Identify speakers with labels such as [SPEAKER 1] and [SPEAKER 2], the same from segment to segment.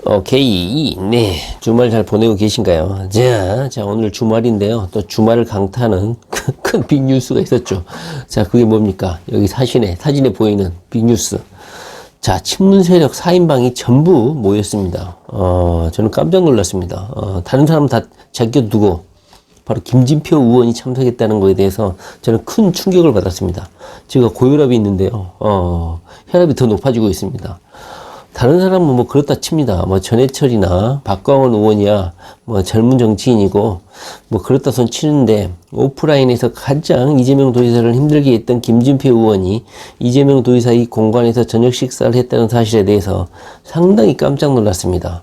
[SPEAKER 1] 오케이. 네. 주말 잘 보내고 계신가요? 자, 오늘 주말인데요. 또 주말을 강타하는 큰 빅뉴스가 있었죠. 자, 그게 뭡니까? 여기 사진에 보이는 빅뉴스. 자, 친문 세력 4인방이 전부 모였습니다. 저는 깜짝 놀랐습니다. 다른 사람 다 제껴두고 바로 김진표 의원이 참석했다는 거에 대해서 저는 큰 충격을 받았습니다. 제가 고혈압이 있는데요. 혈압이 더 높아지고 있습니다. 다른 사람은 뭐 그렇다 칩니다. 뭐 전해철이나 박광원 의원이야 뭐 젊은 정치인이고 뭐 그렇다 손 치는데, 오프라인에서 가장 이재명 도지사를 힘들게 했던 김진표 의원이 이재명 도지사의 공간에서 저녁 식사를 했다는 사실에 대해서 상당히 깜짝 놀랐습니다.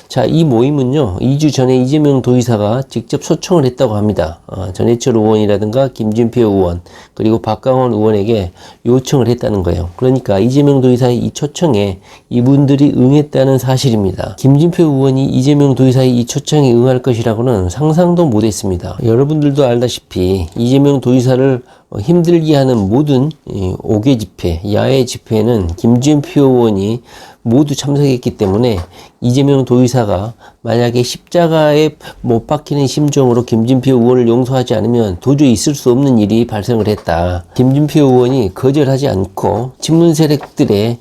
[SPEAKER 1] 자, 이 모임은요, 2주 전에 이재명 도지사가 직접 초청을 했다고 합니다. 전해철 의원이라든가 김진표 의원, 그리고 박광원 의원에게 요청을 했다는 거예요. 그러니까 이재명 도지사의 이 초청에 이분들이 응했다는 사실입니다. 김진표 의원이 이재명 도지사의 이 초청에 응할 것이라고는 상상도 못했습니다. 여러분들도 알다시피 이재명 도지사를 힘들게 하는 모든 5개 집회, 야외 집회에는 김진표 의원이 모두 참석했기 때문에 이재명 도지사가 만약에 십자가에 못 박히는 심정으로 김진표 의원을 용서하지 않으면 도저히 있을 수 없는 일이 발생을 했다. 김진표 의원이 거절하지 않고 친문 세력들의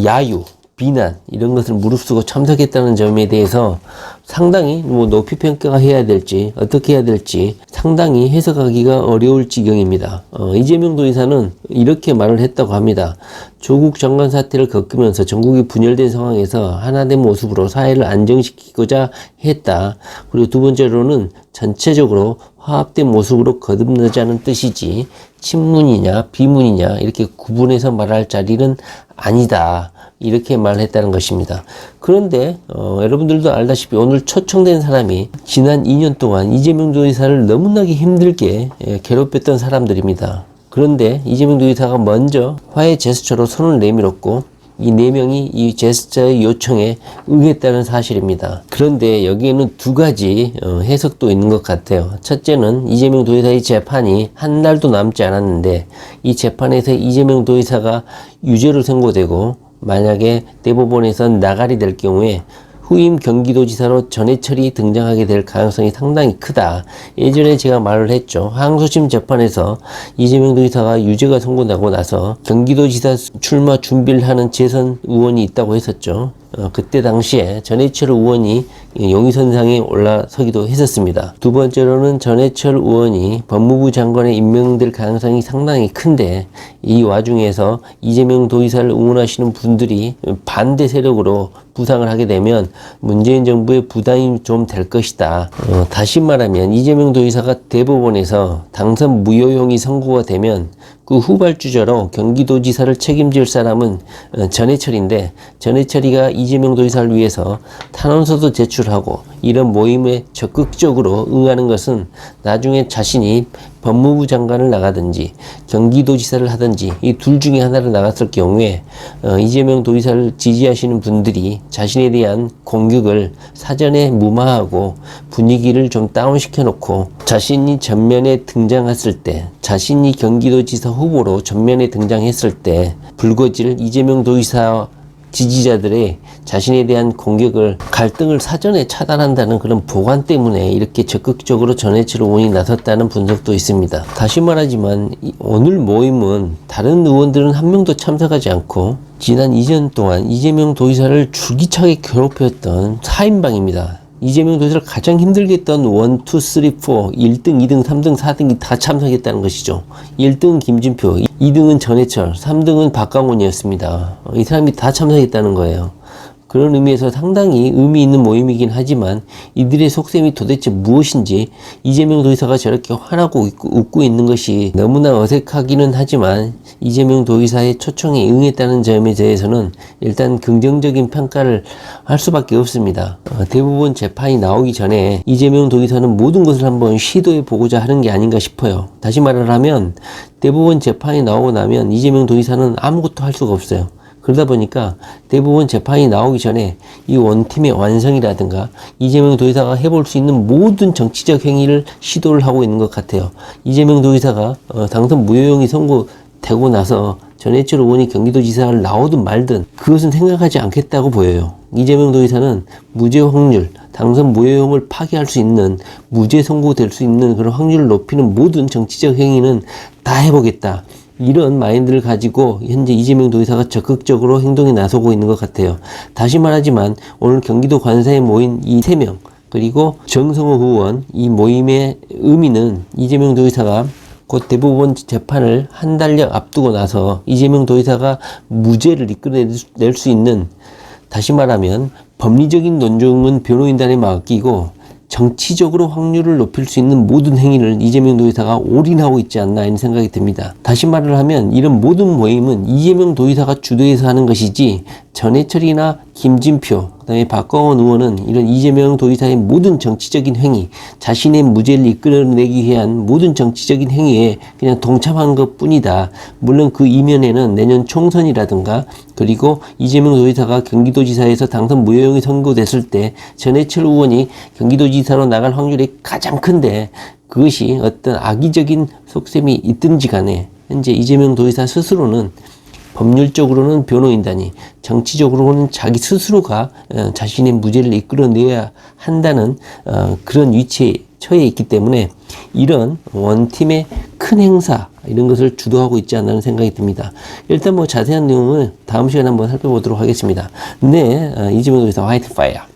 [SPEAKER 1] 야유, 비난 이런 것을 무릅쓰고 참석했다는 점에 대해서 상당히 뭐 높이 평가해야 될지 어떻게 해야 될지 상당히 해석하기가 어려울 지경입니다. 이재명 도지사는 이렇게 말을 했다고 합니다. 조국 장관 사태를 겪으면서 전국이 분열된 상황에서 하나된 모습으로 사회를 안정시키고자 했다. 그리고 두 번째로는 전체적으로 화합된 모습으로 거듭나자는 뜻이지 친문이냐 비문이냐 이렇게 구분해서 말할 자리는 아니다. 이렇게 말했다는 것입니다. 그런데 여러분들도 알다시피 오늘 초청된 사람이 지난 2년 동안 이재명 도지사를 너무나게 힘들게 괴롭혔던 사람들입니다. 그런데 이재명 도지사가 먼저 화해 제스처로 손을 내밀었고 이 4명이 이 제스처의 요청에 응했다는 사실입니다. 그런데 여기에는 두 가지 해석도 있는 것 같아요. 첫째는 이재명 도지사의 재판이 한 달도 남지 않았는데 이 재판에서 이재명 도지사가 유죄로 선고되고 만약에 대법원에서 나가리 될 경우에 후임 경기도지사로 전해철이 등장하게 될 가능성이 상당히 크다. 예전에 제가 말을 했죠. 항소심 재판에서 이재명 도지사가 유죄가 선고나고 나서 경기도지사 출마 준비를 하는 재선 의원이 있다고 했었죠. 그때 당시에 전해철 의원이 용의선상에 올라서기도 했었습니다. 두 번째로는 전해철 의원이 법무부 장관에 임명될 가능성이 상당히 큰데 이 와중에서 이재명 도지사를 응원하시는 분들이 반대 세력으로 부상을 하게 되면 문재인 정부의 부담이 좀 될 것이다. 다시 말하면 이재명 도지사가 대법원에서 당선 무효형이 선고가 되면 그 후발주자로 경기도지사를 책임질 사람은 전해철인데, 전해철이가 이재명 도지사를 위해서 탄원서도 제출하고 이런 모임에 적극적으로 응하는 것은 나중에 자신이 법무부 장관을 나가든지 경기도지사를 하든지 이 둘 중에 하나를 나갔을 경우에 이재명 도지사를 지지하시는 분들이 자신에 대한 공격을 사전에 무마하고 분위기를 좀 다운시켜 놓고 자신이 전면에 등장했을 때, 자신이 경기도지사 후보로 전면에 등장했을 때 불거질 이재명 도지사 지지자들의 자신에 대한 공격을, 갈등을 사전에 차단한다는 그런 보관 때문에 이렇게 적극적으로 전해철 의원이 나섰다는 분석도 있습니다. 다시 말하지만 오늘 모임은 다른 의원들은 한 명도 참석하지 않고 지난 2년 동안 이재명 도지사를 줄기차게 괴롭혔던 4인방입니다. 이재명 도지사를 가장 힘들게 했던 1, 2, 3, 4, 1등, 2등, 3등, 4등이 다 참석했다는 것이죠. 1등은 김진표, 2등은 전해철, 3등은 박광원이었습니다. 이 사람이 다 참석했다는 거예요. 그런 의미에서 상당히 의미 있는 모임이긴 하지만 이들의 속셈이 도대체 무엇인지, 이재명 도지사가 저렇게 화나고 웃고 있는 것이 너무나 어색하기는 하지만 이재명 도지사의 초청에 응했다는 점에 대해서는 일단 긍정적인 평가를 할 수밖에 없습니다. 대부분 재판이 나오기 전에 이재명 도지사는 모든 것을 한번 시도해 보고자 하는 게 아닌가 싶어요. 다시 말을 하면 대부분 재판이 나오고 나면 이재명 도지사는 아무것도 할 수가 없어요. 그러다 보니까 대부분 재판이 나오기 전에 이 원팀의 완성이라든가 이재명 도지사가 해볼 수 있는 모든 정치적 행위를 시도를 하고 있는 것 같아요. 이재명 도지사가 당선 무효형이 선고 되고 나서 전해철 의원이 경기도지사를 나오든 말든 그것은 생각하지 않겠다고 보여요. 이재명 도지사는 무죄 확률, 당선 무효용을 파기할 수 있는, 무죄 선고될 수 있는 그런 확률을 높이는 모든 정치적 행위는 다 해보겠다. 이런 마인드를 가지고 현재 이재명 도지사가 적극적으로 행동에 나서고 있는 것 같아요. 다시 말하지만 오늘 경기도 관사에 모인 이 3명 그리고 정성호 의원 이 모임의 의미는 이재명 도지사가 곧 대법원 재판을 한 달여 앞두고 나서 이재명 도지사가 무죄를 이끌어낼 수 있는, 다시 말하면 법리적인 논쟁은 변호인단에 맡기고 정치적으로 확률을 높일 수 있는 모든 행위를 이재명 도지사가 올인하고 있지 않나 이런 생각이 듭니다. 다시 말을 하면 이런 모든 모임은 이재명 도지사가 주도해서 하는 것이지 전해철이나 김진표, 그다음에 박광원 의원은 이런 이재명 도지사의 모든 정치적인 행위, 자신의 무죄를 이끌어내기 위한 모든 정치적인 행위에 그냥 동참한 것 뿐이다. 물론 그 이면에는 내년 총선이라든가 그리고 이재명 도지사가 경기도지사에서 당선 무효용이 선고됐을 때 전해철 의원이 경기도지사로 나갈 확률이 가장 큰데 그것이 어떤 악의적인 속셈이 있든지 간에 현재 이재명 도지사 스스로는 법률적으로는 변호인단이, 정치적으로는 자기 스스로가 자신의 무죄를 이끌어내야 한다는 그런 위치에 처해 있기 때문에 이런 원팀의 큰 행사 이런 것을 주도하고 있지 않나는 생각이 듭니다. 일단 뭐 자세한 내용을 다음 시간에 한번 살펴보도록 하겠습니다. 네, 이재명 도지사 화이트 파이어.